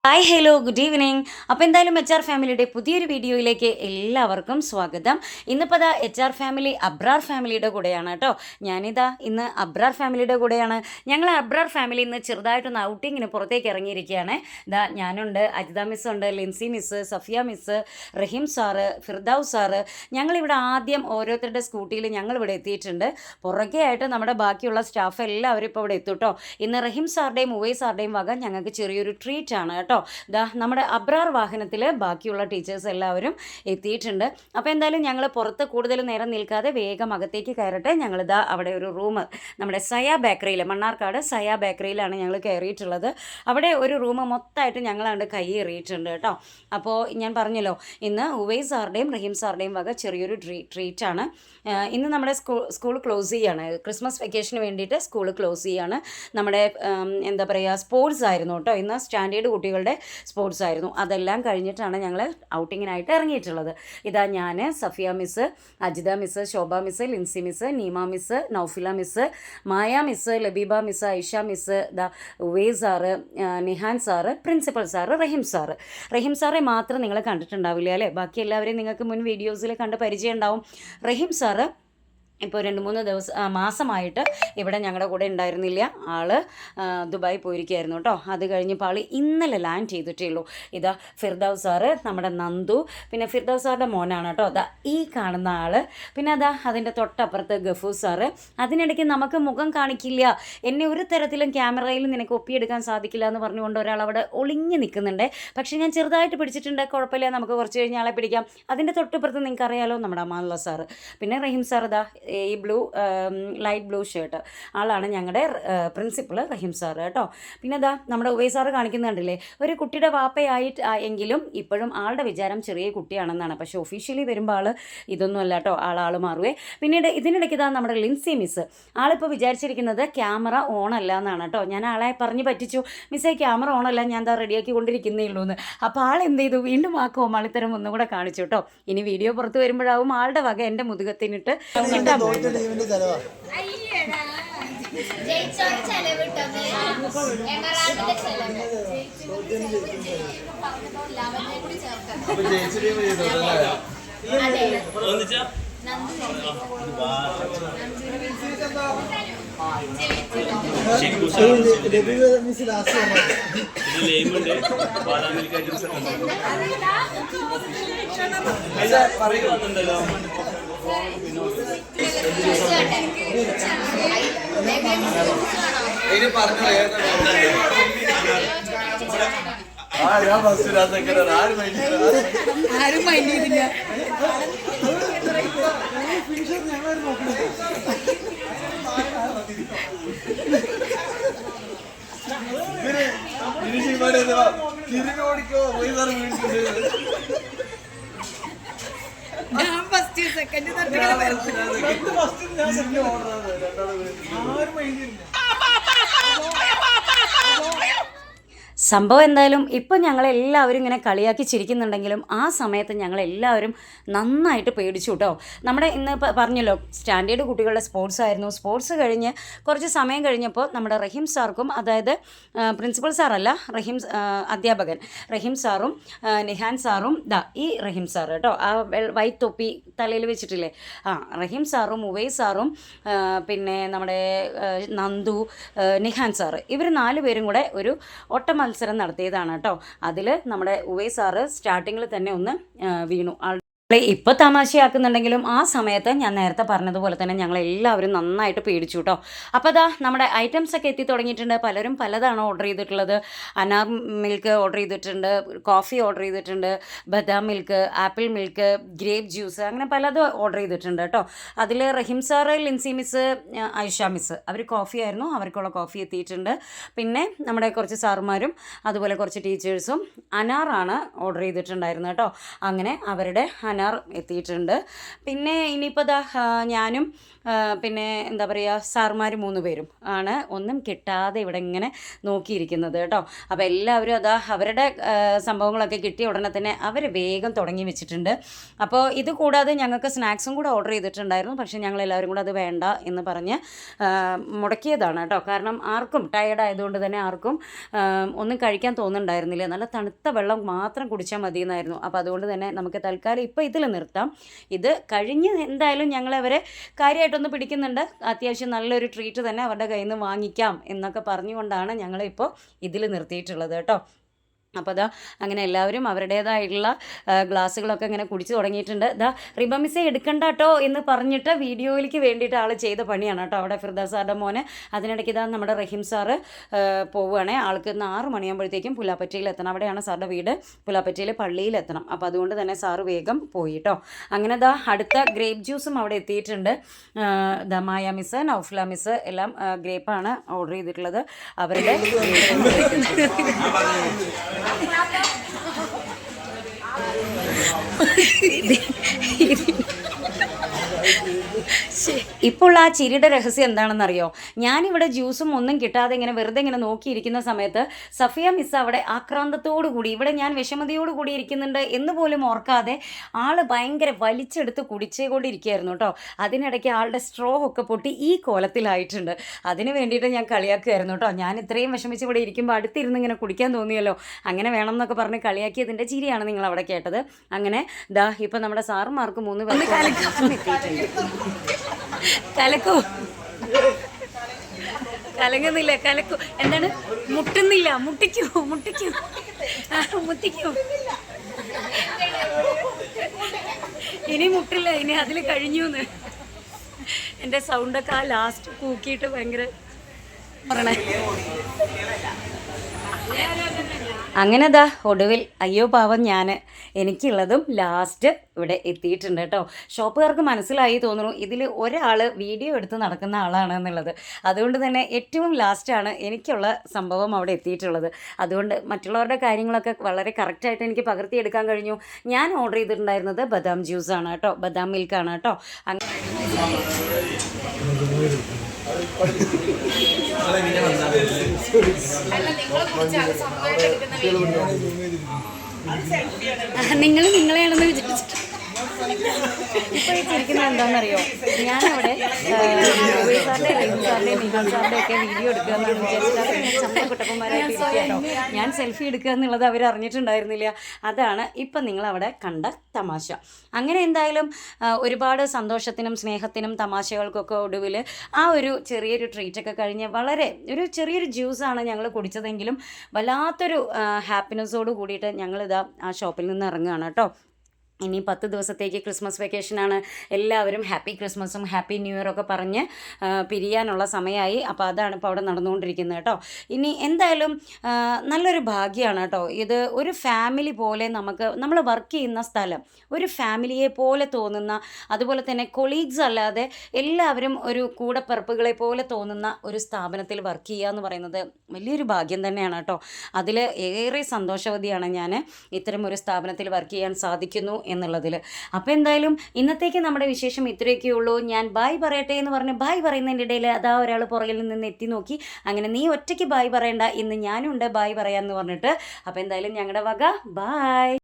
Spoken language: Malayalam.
Hi hello good evening. അപ്പോൾ എന്തായാലും എച്ച് ആർ ഫാമിലിയുടെ പുതിയൊരു വീഡിയോയിലേക്ക് എല്ലാവർക്കും സ്വാഗതം. ഇന്നിപ്പോൾ ഇതാ എച്ച് ആർ ഫാമിലി അബ്രാർ ഫാമിലിയുടെ കൂടെയാണ് കേട്ടോ. ഞാനിതാ ഇന്ന് അബ്രാർ ഫാമിലിയുടെ കൂടെയാണ്. ഞങ്ങൾ അബ്രാർ ഫാമിലി ഇന്ന് ചെറുതായിട്ടൊന്ന് ഔട്ടിങ്ങിന് പുറത്തേക്ക് ഇറങ്ങിയിരിക്കുകയാണ്. ഇതാ ഞാനുണ്ട്, അജിത മിസ് ഉണ്ട്, ലിൻസി മിസ്, സഫിയ മിസ്, റഹീം സാറ്, ഫിർദൌസ് സാറ്. ഞങ്ങളിവിടെ ആദ്യം ഓരോരുത്തരുടെ സ്കൂട്ടിയിൽ ഞങ്ങളിവിടെ എത്തിയിട്ടുണ്ട്. പുറകെ ആയിട്ട് നമ്മുടെ ബാക്കിയുള്ള സ്റ്റാഫ് എല്ലാവരും ഇപ്പോൾ ഇവിടെ എത്തും കേട്ടോ. ഇന്ന് റഹീം സാറുടെയും ഉവൈ സാറുടെയും വക ഞങ്ങൾക്ക് ചെറിയൊരു ട്രീറ്റ് ആണ് കേട്ടോ. ദാ നമ്മുടെ അബ്രാർ വാഹനത്തിൽ ബാക്കിയുള്ള ടീച്ചേഴ്സ് എല്ലാവരും എത്തിയിട്ടുണ്ട്. അപ്പോൾ എന്തായാലും ഞങ്ങൾ പുറത്ത് കൂടുതൽ നേരം നിൽക്കാതെ വേഗം അകത്തേക്ക് കയറട്ടെ. ഞങ്ങളിതാ അവിടെ ഒരു റൂം നമ്മുടെ സയ ബേക്കറിയിൽ, മണ്ണാർക്കാട് സയ ബേക്കറിയിലാണ് ഞങ്ങൾ കയറിയിട്ടുള്ളത്. അവിടെ ഒരു റൂം മൊത്തമായിട്ട് ഞങ്ങളാണ്ട് കൈയേറിയിട്ടുണ്ട് കേട്ടോ. അപ്പോൾ ഞാൻ പറഞ്ഞല്ലോ, ഇന്ന് ഉവൈസ് സാറുടെയും റഹീം സാറുടെയും വക ചെറിയൊരു ട്രീറ്റാണ്. ഇന്ന് നമ്മുടെ സ്കൂൾ ക്ലോസ് ചെയ്യാണ്. ക്രിസ്മസ് വെക്കേഷന് വേണ്ടിയിട്ട് സ്കൂൾ ക്ലോസ് ചെയ്യാണ്. നമ്മുടെ എന്താ പറയുക, സ്പോർട്സ് ആയിരുന്നു കേട്ടോ. ഇന്ന് സ്റ്റാൻഡേർഡ് കുട്ടികളുടെ സ്പോർട്സ് ആയിരുന്നു. അതെല്ലാം കഴിഞ്ഞിട്ടാണ് ഞങ്ങൾ ഔട്ടിങ്ങിനായിട്ട് ഇറങ്ങിയിട്ടുള്ളത്. ഇതാ ഞാൻ, Safiya miss, Ajitha miss, Shobha miss, Lincy miss, Neema miss, Naufila miss, Maya miss, Labeeba miss, Aisha miss, ദാ Uvais sir, Nihan sir, principal sir, Raheem sir. Raheem സാറെ മാത്രം നിങ്ങൾ കണ്ടിട്ടുണ്ടാവില്ല അല്ലേ? ബാക്കി എല്ലാവരെയും നിങ്ങൾക്ക് മുൻ വീഡിയോസിൽ കണ്ട് പരിചയം ഉണ്ടാവും. റഹീം സാറ് ഇപ്പോൾ 2-3 മാസമായിട്ട് ഇവിടെ ഞങ്ങളുടെ കൂടെ ഉണ്ടായിരുന്നില്ല. ആള് ദുബായി പോയിരിക്കുകയായിരുന്നു കേട്ടോ. അത് കഴിഞ്ഞപ്പോൾ ആൾ ഇന്നലെ ലാൻഡ് ചെയ്തിട്ടേ ഉള്ളൂ. ഇതാ ഫിർദൌസ് സാറ്, നമ്മുടെ നന്ദു, പിന്നെ ഫിർദൌസ് സാറിൻ്റെ മോനാണ് കേട്ടോ അതാ ഈ കാണുന്ന ആൾ. പിന്നെ അതാ അതിൻ്റെ തൊട്ടപ്പുറത്ത് ഗഫൂസ് സാറ്. അതിനിടയ്ക്ക് നമുക്ക് മുഖം കാണിക്കില്ല, എന്നെ ഒരു തരത്തിലും ക്യാമറയിൽ നിനക്ക് ഒപ്പിയെടുക്കാൻ സാധിക്കില്ല എന്ന് പറഞ്ഞുകൊണ്ട് ഒരാൾ അവിടെ ഒളിഞ്ഞ് നിൽക്കുന്നുണ്ട്. പക്ഷേ ഞാൻ ചെറുതായിട്ട് പിടിച്ചിട്ടുണ്ട്, കുഴപ്പമില്ല, നമുക്ക് കുറച്ച് കഴിഞ്ഞ് ആളെ പിടിക്കാം. അതിൻ്റെ തൊട്ടപ്പുറത്ത് നിങ്ങൾക്ക് അറിയാലോ, നമ്മുടെ അമാനുള്ള സാറ്. പിന്നെ റഹീം സാർ, ഇതാ ഈ ലൈറ്റ് ബ്ലൂ ഷർട്ട്, ആളാണ് ഞങ്ങളുടെ പ്രിൻസിപ്പൾ റഹീം സാറ് കേട്ടോ. പിന്നെ ഇതാ നമ്മുടെ ഉവൈസ് സാറ് കാണിക്കുന്നുണ്ടല്ലേ, ഒരു കുട്ടിയുടെ വാപ്പയായിട്ട് എങ്കിലും ഇപ്പോഴും ആളുടെ വിചാരം ചെറിയ കുട്ടിയാണെന്നാണ്. പക്ഷേ ഒഫീഷ്യലി വരുമ്പോൾ ആൾ ഇതൊന്നും അല്ല കേട്ടോ, ആൾ മാറുവേ. പിന്നീട് ഇതിനിടയ്ക്ക് ഇതാ നമ്മുടെ ലിൻസി മിസ്, ആളിപ്പോൾ വിചാരിച്ചിരിക്കുന്നത് ക്യാമറ ഓൺ അല്ല എന്നാണ് കേട്ടോ. ഞാൻ ആളെ പറഞ്ഞ് പറ്റിച്ചു, മിസ്സേ ക്യാമറ ഓൺ അല്ല, ഞാൻ എന്താ റെഡിയാക്കി കൊണ്ടിരിക്കുന്നേ ഉള്ളൂ എന്ന്. അപ്പോൾ ആൾ എന്ത് ചെയ്തു, വീണ്ടും ആ കോമാളിത്തരം ഒന്നും കൂടെ കാണിച്ചു കേട്ടോ. ഇനി വീഡിയോ പുറത്ത് വരുമ്പോഴാവും ആളുടെ വക എൻ്റെ മുതുകത്തിനിട്ട് പറയുന്നുണ്ടല്ലോ. ആരും മൈൻഡ് ചെയ്തില്ല. ഞാൻ ഫസ്റ്റ് സെക്കൻഡ് സംഭവം എന്തായാലും ഇപ്പോൾ ഞങ്ങളെല്ലാവരും ഇങ്ങനെ കളിയാക്കി ചിരിക്കുന്നുണ്ടെങ്കിലും ആ സമയത്ത് ഞങ്ങളെല്ലാവരും നന്നായിട്ട് പേടിച്ചു കേട്ടോ. നമ്മുടെ ഇന്ന് പറഞ്ഞല്ലോ, സ്റ്റാൻഡേർഡ് കുട്ടികളുടെ സ്പോർട്സ് ആയിരുന്നു. സ്പോർട്സ് കഴിഞ്ഞ് കുറച്ച് സമയം കഴിഞ്ഞപ്പോൾ നമ്മുടെ റഹീം സാർക്കും, അതായത് പ്രിൻസിപ്പൽ സാറല്ല, അധ്യാപകൻ റഹീം സാറും നിഹാൻ സാറും, ഈ റഹീം സാർ കേട്ടോ, ആ വൈറ്റ് തൊപ്പി തലയിൽ വെച്ചിട്ടില്ലേ, റഹീം സാറും ഉവൈസ് സാറും പിന്നെ നമ്മുടെ നന്ദു, നിഹാൻ സാറ്, ഇവർ 4 പേരും കൂടെ ഒരു ഓട്ട മത്സരം നടത്തിയതാണ് കേട്ടോ. അതിൽ നമ്മുടെ ഉവൈസ് സാറ് സ്റ്റാർട്ടിങ്ങിൽ തന്നെ ഒന്ന് വീണു. ഇപ്പോൾ തമാശയാക്കുന്നുണ്ടെങ്കിലും ആ സമയത്ത് ഞാൻ നേരത്തെ പറഞ്ഞതുപോലെ തന്നെ ഞങ്ങളെല്ലാവരും നന്നായിട്ട് പേടിച്ചു കേട്ടോ. അപ്പോൾ അതാ നമ്മുടെ ഐറ്റംസ് ഒക്കെ എത്തി തുടങ്ങിയിട്ടുണ്ട്. പലരും പലതാണ് ഓർഡർ ചെയ്തിട്ടുള്ളത്. അനാർ മിൽക്ക് ഓർഡർ ചെയ്തിട്ടുണ്ട്, കോഫി ഓർഡർ ചെയ്തിട്ടുണ്ട്, ബദാം milk, apple milk, grape juice, അങ്ങനെ പലതും ഓർഡർ ചെയ്തിട്ടുണ്ട് കേട്ടോ. അതിൽ Raheem sir, Lincy miss, Aisha miss, അവർ കോഫി ആയിരുന്നു, അവർക്കുള്ള കോഫി എത്തിയിട്ടുണ്ട്. പിന്നെ നമ്മുടെ കുറച്ച് സാറുമാരും അതുപോലെ കുറച്ച് ടീച്ചേഴ്സും അനാറാണ് ഓർഡർ ചെയ്തിട്ടുണ്ടായിരുന്നത് കേട്ടോ. അങ്ങനെ അവരുടെ മാമനാർ എത്തിയിട്ടുണ്ട്. പിന്നെ ഇനിയിപ്പോൾ ഞാനും പിന്നെ എന്താ പറയുക സാറുമാർ 3 പേരും ആണ് ഒന്നും കിട്ടാതെ ഇവിടെ ഇങ്ങനെ നോക്കിയിരിക്കുന്നത് കേട്ടോ. അപ്പോൾ എല്ലാവരും അവരുടെ സംഭവങ്ങളൊക്കെ കിട്ടിയ ഉടനെ തന്നെ അവർ വേഗം തുടങ്ങി വെച്ചിട്ടുണ്ട്. അപ്പോൾ ഇത് കൂടാതെ ഞങ്ങൾക്ക് സ്നാക്സും കൂടെ ഓർഡർ ചെയ്തിട്ടുണ്ടായിരുന്നു. പക്ഷേ ഞങ്ങളെല്ലാവരും കൂടെ അത് വേണ്ട എന്ന് പറഞ്ഞ് മുടക്കിയതാണ് കേട്ടോ. കാരണം ആർക്കും ടയേർഡ് ആയതുകൊണ്ട് തന്നെ ആർക്കും ഒന്നും കഴിക്കാൻ തോന്നുന്നുണ്ടായിരുന്നില്ല. നല്ല തണുത്ത വെള്ളം മാത്രം കുടിച്ചാൽ മതിയെന്നായിരുന്നു. അപ്പോൾ അതുകൊണ്ട് തന്നെ നമുക്ക് തൽക്കാലം ഇപ്പോൾ ഇതിൽ നിർത്താം. ഇത് കഴിഞ്ഞ് എന്തായാലും ഞങ്ങളവരെ കാര്യമായിട്ടൊന്ന് പിടിക്കുന്നുണ്ട്. അത്യാവശ്യം നല്ലൊരു ട്രീറ്റ് തന്നെ അവരുടെ കയ്യിൽ നിന്ന് വാങ്ങിക്കാം എന്നൊക്കെ പറഞ്ഞുകൊണ്ടാണ് ഞങ്ങളിപ്പോൾ ഇതിൽ നിർത്തിയിട്ടുള്ളത് കേട്ടോ. അപ്പോൾ അങ്ങനെ എല്ലാവരും അവരുടേതായിട്ടുള്ള ഗ്ലാസ്സുകളൊക്കെ ഇങ്ങനെ കുടിച്ച് തുടങ്ങിയിട്ടുണ്ട്. റിബമിസെ എടുക്കണ്ട കേട്ടോ എന്ന് പറഞ്ഞിട്ട് വീഡിയോയിലേക്ക് വേണ്ടിയിട്ട് ആൾ ചെയ്ത പണിയാണ് കേട്ടോ. അവിടെ ഫിർദാസ് സാറിൻ്റെ മോന് അതിനിടയ്ക്ക് നമ്മുടെ റഹീം സാറ് പോവുകയാണേ. ആൾക്ക് ഇന്ന് 6 മണിയാകുമ്പോഴത്തേക്കും പുലാപ്പറ്റയിൽ എത്തണം. അവിടെയാണ് സാറിൻ്റെ വീട്. പുലാപ്പറ്റയിൽ പള്ളിയിൽ എത്തണം. അപ്പോൾ അതുകൊണ്ട് തന്നെ സാറ് വേഗം പോയി കേട്ടോ. അങ്ങനെ അടുത്ത ഗ്രേപ്പ് ജ്യൂസും അവിടെ എത്തിയിട്ടുണ്ട്. മായ മിസ്, നൗഫ്ല മിസ് എല്ലാം ഗ്രേപ്പാണ് ഓർഡർ ചെയ്തിട്ടുള്ളത്. അവരുടെ ഇപ്പോൾ ആ ചിരിയുടെ രഹസ്യം എന്താണെന്നറിയോ? ഞാനിവിടെ ജ്യൂസും ഒന്നും കിട്ടാതെ ഇങ്ങനെ വെറുതെ ഇങ്ങനെ നോക്കിയിരിക്കുന്ന സമയത്ത് സഫിയ മിസ് അവിടെ ആക്രാന്തത്തോടു കൂടി ഇവിടെ ഞാൻ വിഷമതയോടു കൂടി ഇരിക്കുന്നുണ്ട് എന്ന് പോലും ഓർക്കാതെ ആൾ ഭയങ്കര വലിച്ചെടുത്ത് കുടിച്ചുകൊണ്ടിരിക്കുകയായിരുന്നു കേട്ടോ. അതിനിടയ്ക്ക് ആളുടെ സ്ട്രോ ഒക്കെ പൊട്ടി ഈ കോലത്തിലായിട്ടുണ്ട്. അതിന് വേണ്ടിയിട്ട് ഞാൻ കളിയാക്കുമായിരുന്നു കേട്ടോ. ഞാൻ ഇത്രയും വിഷമിച്ച് ഇവിടെ ഇരിക്കുമ്പോൾ അടുത്തിരുന്ന് ഇങ്ങനെ കുടിക്കാൻ തോന്നിയല്ലോ, അങ്ങനെ വേണം എന്നൊക്കെ പറഞ്ഞ് കളിയാക്കിയതിൻ്റെ ചിരിയാണ് നിങ്ങൾ അവിടെ കേട്ടത്. അങ്ങനെ ഇപ്പം നമ്മുടെ സാറുമാർക്ക് 3 പേർക്ക് എത്തിയിട്ടുണ്ട്. കലക്കോ കലങ്ങുന്നില്ല, കലക്കൂ. എന്താണ് മുട്ടുന്നില്ല, മുട്ടിക്കൂ മുട്ടിക്കൂ മുട്ടിക്കൂ. ഇനി മുട്ടില്ല, ഇനി അതിൽ കഴിഞ്ഞൂന്ന്. എൻ്റെ സൗണ്ടൊക്കെ ആ ലാസ്റ്റ് കൂക്കിയിട്ട് ഭയങ്കര പറയണേ. അങ്ങനെ ഒടുവിൽ അയ്യോ പാവം എനിക്കുള്ളതും ലാസ്റ്റ് ഇവിടെ എത്തിയിട്ടുണ്ട് കേട്ടോ. ഷോപ്പുകാർക്ക് മനസ്സിലായി തോന്നുന്നു ഇതിൽ ഒരാൾ വീഡിയോ എടുത്ത് നടക്കുന്ന ആളാണ് എന്നുള്ളത്. അതുകൊണ്ട് തന്നെ ഏറ്റവും ലാസ്റ്റാണ് എനിക്കുള്ള സംഭവം അവിടെ എത്തിയിട്ടുള്ളത്. അതുകൊണ്ട് മറ്റുള്ളവരുടെ കാര്യങ്ങളൊക്കെ വളരെ കറക്റ്റായിട്ട് എനിക്ക് പകർത്തിയെടുക്കാൻ കഴിഞ്ഞു. ഞാൻ ഓർഡർ ചെയ്തിട്ടുണ്ടായിരുന്നത് ബദാം ജ്യൂസാണ് കേട്ടോ, ബദാം മിൽക്കാണ് കേട്ടോ. നിങ്ങളെയാണെന്ന് വിചാരിച്ചിട്ട് ഇപ്പോൾ ഈ ചിരിക്കുന്നത് എന്താണെന്നറിയോ? ഞാനവിടെ സാറിൻ്റെ റഹീം സാറിൻ്റെ നിഹാൽ സാറിൻ്റെ ഒക്കെ വീഡിയോ എടുക്കുക എന്നാണ് വിചാരിച്ചിട്ട് ചമ്മക്കുട്ടപ്പന്മാരായിട്ട് ഇരിക്കുകയാണോ. ഞാൻ സെൽഫി എടുക്കുക എന്നുള്ളത് അവർ അറിഞ്ഞിട്ടുണ്ടായിരുന്നില്ല. അതാണ് ഇപ്പം നിങ്ങളവിടെ കണ്ട തമാശ. അങ്ങനെ എന്തായാലും ഒരുപാട് സന്തോഷത്തിനും സ്നേഹത്തിനും തമാശകൾക്കൊക്കെ ഒടുവിൽ ആ ഒരു ചെറിയൊരു ട്രീറ്റൊക്കെ കഴിഞ്ഞ് വളരെ ഒരു ചെറിയൊരു ജ്യൂസാണ് ഞങ്ങൾ കുടിച്ചതെങ്കിലും വല്ലാത്തൊരു ഹാപ്പിനെസ്സോട് കൂടിയിട്ട് ഞങ്ങളിതാ ആ ഷോപ്പിൽ നിന്ന് ഇറങ്ങുകയാണ് കേട്ടോ. ഇനി 10 ദിവസത്തേക്ക് ക്രിസ്മസ് വെക്കേഷനാണ്. എല്ലാവരും ഹാപ്പി ക്രിസ്മസും ഹാപ്പി ന്യൂ ഇയറൊക്കെ പറഞ്ഞ് പിരിയാനുള്ള സമയമായി. അപ്പോൾ അതാണ് ഇപ്പോൾ അവിടെ നടന്നുകൊണ്ടിരിക്കുന്നത് കേട്ടോ. ഇനി എന്തായാലും നല്ലൊരു ഭാഗ്യമാണ് കേട്ടോ ഇത്. ഒരു ഫാമിലി പോലെ നമ്മൾ വർക്ക് ചെയ്യുന്ന സ്ഥലം ഒരു ഫാമിലിയെ പോലെ തോന്നുന്ന, അതുപോലെ തന്നെ കൊളീഗ്സ് അല്ലാതെ എല്ലാവരും ഒരു കൂടപ്പിറപ്പുകളെ പോലെ തോന്നുന്ന ഒരു സ്ഥാപനത്തിൽ വർക്ക് ചെയ്യുക എന്ന് പറയുന്നത് വലിയൊരു ഭാഗ്യം തന്നെയാണ് കേട്ടോ. അതിൽ ഏറെ സന്തോഷവതിയാണ് ഞാൻ, ഇത്തരം ഒരു സ്ഥാപനത്തിൽ വർക്ക് ചെയ്യാൻ സാധിക്കുന്നു എന്നുള്ളതിൽ. അപ്പോൾ എന്തായാലും ഇന്നത്തേക്ക് നമ്മുടെ വിശേഷം ഇത്രയൊക്കെ ഉള്ളൂ. ഞാൻ ബായ് പറയട്ടെ എന്ന് പറഞ്ഞ് ബായ് പറയുന്നതിൻ്റെ ഇടയിൽ ഒരാൾ പുറകിൽ നിന്ന് എത്തി നോക്കി. അങ്ങനെ നീ ഒറ്റയ്ക്ക് ബായ് പറയണ്ട, ഇന്ന് ഞാനുണ്ട് ബായ് പറയാമെന്ന് പറഞ്ഞിട്ട്. അപ്പോൾ എന്തായാലും ഞങ്ങളുടെ വക ബായ്.